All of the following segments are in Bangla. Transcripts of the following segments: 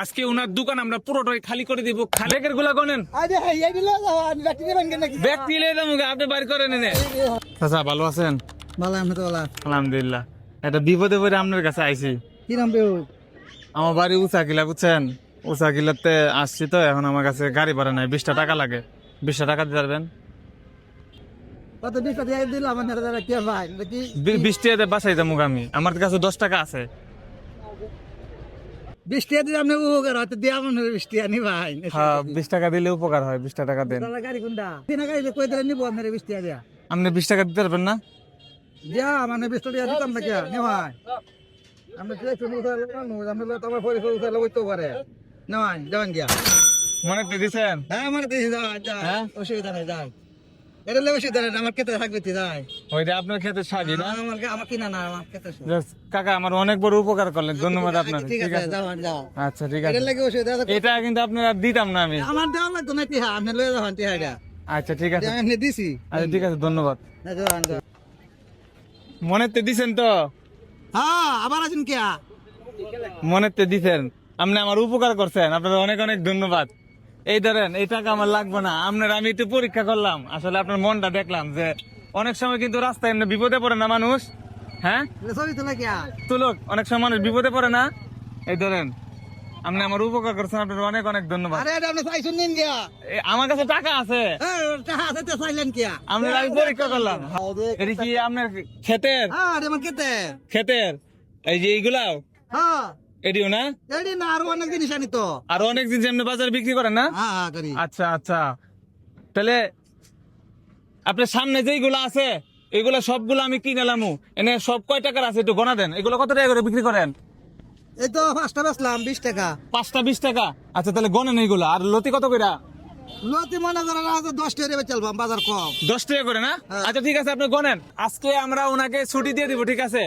আজকে ওনার দোকান আমরা পুরোটাই খালি করে দিব। খালেকের গুলা গনেন ব্যক্তি আপনি বাইর করে নেন। চাচা ভালো আছেন? আলহামদুলিল্লাহ। একটা বিপদে পড়ে আপনার কাছে আইছি। আমার বাড়ি উঁচাকিলা, বুঝছেন? উঁচাকিলাতে আসছি তো, এখন আমার কাছে গাড়ি ভাড়া নাই, 20টা টাকা লাগে। 20টা টাকা দিতে পারবেন? 20 টাকা বাসাই যাবো আমি, আমার কাছে 10 টাকা আছে। 20 টাকা দিলে আপনি উপকার হয়তো দিয়া মনে 20 টাকা নি ভাই। হ্যাঁ 20 টাকা দিলে উপকার হয়, 20টা টাকা দেন। গাড়ি কোনটা? তিন গাড়ি কই দিলে নিব আপনার 20 টাকা দিয়া। আপনি 20 টাকা দিতে পারবেন না? যা মানে 20 টাকা দিতাম না কে নি ভাই। আমরা যে শুরু করে আমরা তো আমার পরিচয় উঠালে হইতো পারে না ভাই, যান গিয়া মনে দিয়েছেন? হ্যাঁ মানে দিছি যা হ্যাঁ অসুবিধা নাই, যান এটা লেবে অসুবিধা নাই, আমার খেতে থাকবে তি যাই। ওইটা আপনার খেতে সাজি না? আমার কিনা না, আমার খেতে কাকা আমার অনেক বড় উপকার করলেন, ধন্যবাদ আপনার। ঠিক আছে, যান যাও। আচ্ছা ঠিক আছে, এটা লাগে অসুবিধা এটা কিন্তু আপনার আর দিতাম না আমি। আমার দেওয়া লাগতো না টিহা, আপনি লয়ে যাবেন টিহাটা। আচ্ছা ঠিক আছে, আমি দিছি। আচ্ছা ঠিক আছে, ধন্যবাদ। যান যান। মনেতে দিছেন তো? হ্যাঁ আবার আছেন কে? মনেতে দিছেন, আপনি আমার উপকার করছেন, আপনার অনেক অনেক ধন্যবাদ। এই ধরেন, এই টাকা আমার লাগবে না আপনার, আমি একটু পরীক্ষা করলাম, আসলে আপনার মনটা দেখলাম যে অনেক সময় কিন্তু রাস্তায় এমনি বিপদে পড়ে না মানুষ। হ্যাঁ ছবি তোলা কে? তুলক, অনেক সময় মানুষ বিপদে পড়ে না। এই ধরেন, আপনি আমার উপকার করছেন, আপনার অনেক অনেক ধন্যবাদ। আরে এটা আপনি চাইছেন নিন গিয়া। আমার কাছে টাকা আছে, টাকা আছে তো চাইলেন কে? আপনার আমি পরীক্ষা করলাম। এটা কি আপনার ক্ষেতের? হ্যাঁ আরে আমার খেতে। ক্ষেতের এই যে এইগুলাও হ্যাঁ এটিও না? এডি না আরো অনেক জিনিস আনি তো। আর অনেক জিনিস এমনি বাজারে বিক্রি করেন না? হ্যাঁ হ্যাঁ করি। আচ্ছা আচ্ছা, তাহলে আপনার সামনে যেইগুলো আছে এগুলো সবগুলো আমি কিনে এলাম। এনে সব কয় টাকার আছে একটু গোনা দেন। এগুলো কত টাকা করে বিক্রি করেন? এই তো 5টা বেচলাম 20 টাকা। 5টা 20 টাকা। আচ্ছা তাহলে গনেন এইগুলো। আর লতি কত করে? লতি মনে করেন আছে 10 টাকা বেচলাম, বাজার কম। 10 টাকা করে না? আচ্ছা ঠিক আছে, আপনি গনেন। আজকে আমরা ওনাকে ছুটি দিয়ে দিব, ঠিক আছে?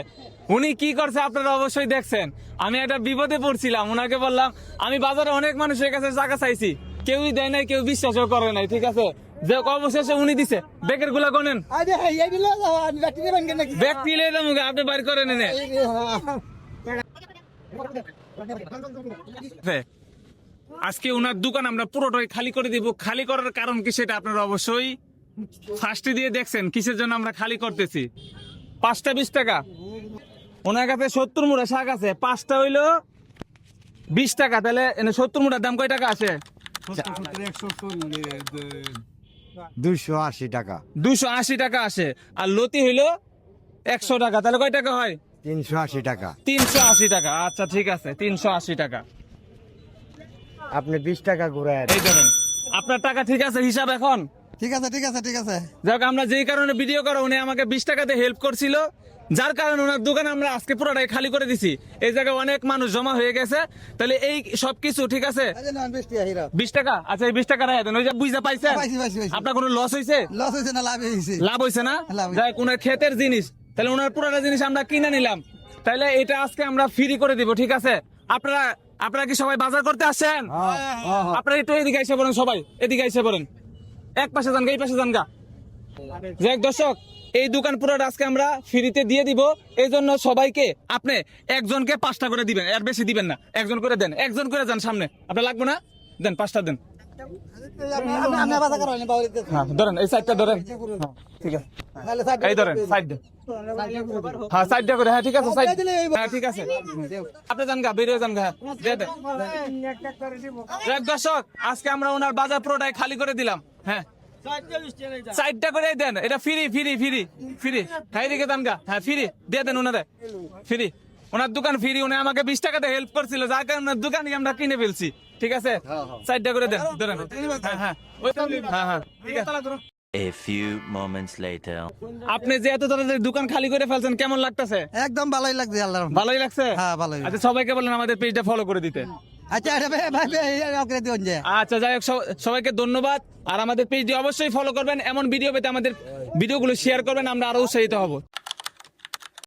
উনি কি করছে আপনারা অবশ্যই দেখছেন। আমি একটা বিপদে পড়ছিলাম, ওনাকে বললাম আমি বাজারে অনেক মানুষের কাছে টাকা চাইছি, কেউই দেয় নাই, কেউ বিশ্বাসও করে নাই, ঠিক আছে? যে অবশেষে উনি দিছে। ব্যাগের গুলা গনেন। আরে এই দিলে আমি ব্যক্তি দেবেন কেন নাকি? ব্যাগ দিলে আপনি বাইর করে নেন। আজকে ওনার দোকান আমরা পুরোটাই খালি করে দিব। খালি করার কারণ কি সেটা আপনারা অবশ্যই ফার্স্টে দিয়ে দেখছেন কিসের জন্য আমরা খালি করতেছি। 5টা 20 টাকা। ওনার কাছে 70 মুড়া শাক আছে, 5টা হইলো 20 টাকা। তাহলে 70 মুড়ার দাম কয় টাকা আসে? 280 টাকা। 280 টাকা আসে। আর লতি হইলো 100 টাকা, তাহলে কয় টাকা হয়? 380 টাকা। 380 টাকা। আচ্ছা ঠিক আছে, 380 টাকা। আপনি 20 টাকা ঘুরায়। এই ধরেন আপনার টাকা, ঠিক আছে? হিসাব এখন ঠিক আছে ঠিক আছে ঠিক আছে। যাক, আমরা যেই কারণে ভিডিও করা, উনি আমাকে 20 টাকাতে হেল্প করছিল, যার কারণে ওনার দোকান আমরা আজকে পুরোটাই খালি করে দিছি। এই জায়গায় অনেক মানুষ জমা হয়ে গেছে। তাহলে এই সবকিছু ঠিক আছে? 20 টাকা। আচ্ছা এই 20 টাকা রাখা দেন। ওই যে বুঝতে পাইছেন আপনার কোনো লস হয়েছে? লস হইছে না লাভ হইছে? লাভ হয়েছে না? লাভ হইছে। যাই ওনার ক্ষেতের জিনিস, তাহলে ওনার পুরোটা জিনিস আমরা কিনে নিলাম। তাহলে এটা আজকে আমরা ফ্রি করে দিব, ঠিক আছে? আপনারা কি সবাই বাজার করতে আসছেন? আপনারা একটু এদিকে এসে পড়েন, সবাই এদিকে এসে পড়েন। এক পাশে যান গা, এই পাশে যান গা। যাক দর্শক, এই দোকান পুরোটা আজকে আমরা ফ্রিতে দিয়ে দিব। এই জন্য সবাইকে আপনি একজনকে 5টা করে দিবেন, এর বেশি দিবেন না। একজন করে দেন, একজন করে যান সামনে। আপনার লাগবে না? দেন 5টা দেন। আপনি বাজার করেন বাউরিতে। হ্যাঁ ধরেন, এই সাইডটা ধরেন। হ্যাঁ, ঠিক আছে, এই ধরেন সাইড দেন। হ্যাঁ সাইডটা করে, হ্যাঁ ঠিক আছে, সাইড। হ্যাঁ ঠিক আছে, আপনি যান গা, বেরিয়ে যান গা। দিয়ে দেন। যাক দর্শক, আজকে আমরা ওনার বাজার পুরোটাই খালি করে দিলাম। হ্যাঁ 4টা করে দেন, এটা ফ্রি ফ্রি ফ্রি ফ্রি। হ্যাঁ এদিকে দেন গা, হ্যাঁ ফ্রি দিয়ে দেন ওনারে, ফ্রি। ওনার দোকান ফ্রি, উনি আমাকে 20 টাকাতে হেল্প করছিল, যার কারণে ওনার দোকানই আমরা কিনে ফেলছি, ঠিক আছে? 4টা করে দেন, ধরেন। হ্যাঁ হ্যাঁ হ্যাঁ হ্যাঁ ঠিক আছে। A few moments later. আপনি যে এত তাড়াতাড়ি দোকান খালি করে ফেলছেন, কেমন লাগতেছে? একদম ভালোই লাগছে আল্লাহর রহমতে। ভালোই লাগছে? হ্যাঁ ভালোই। আচ্ছা সবাইকে বলেন আমাদের পেজটা ফলো করে দিতে। আচ্ছা আরে ভাই ভাই ওকে দিন যে। আচ্ছা যাই হোক, সবাইকে ধন্যবাদ। আর আমাদের পেজটি অবশ্যই ফলো করবেন। এমন ভিডিও পেতে আমাদের ভিডিওগুলো শেয়ার করবেন, আমরা আরো উৎসাহিত হব।